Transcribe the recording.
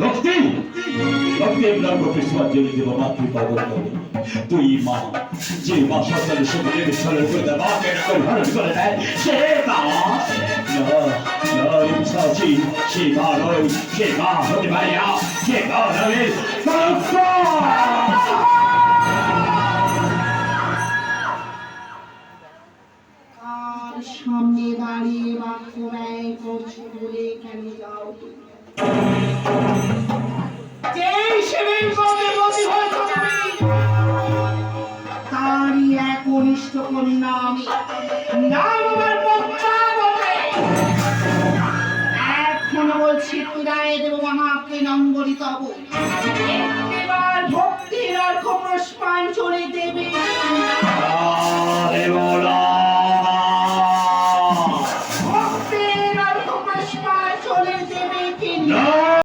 ভক্তি ভক্তির নাম পুষ্পাঞ্জলি দেব মাতৃপদ তুই মা যে মা সন্তানের সঙ্গে বিচ্ছলের করে দেয় মাকে ধারণ করে দেয় সে মা সে মা নয় সে মা হতে পারে না সে মা নয় সামনে দাঁড়িয়ে বাক্য ব্যয় করছে বলে কেন যাও যেই শিবের প্রতিপতি হয়েছ তারই এক কনিষ্ঠ কন্যা আমি নাম আমার পদ্মাবতী। এখনো বলছি বিদায় দেব মহাকে নঙ্গরি তব একবার ভক্তির অর্ঘ পুষ্পাঞ্জলি দেবে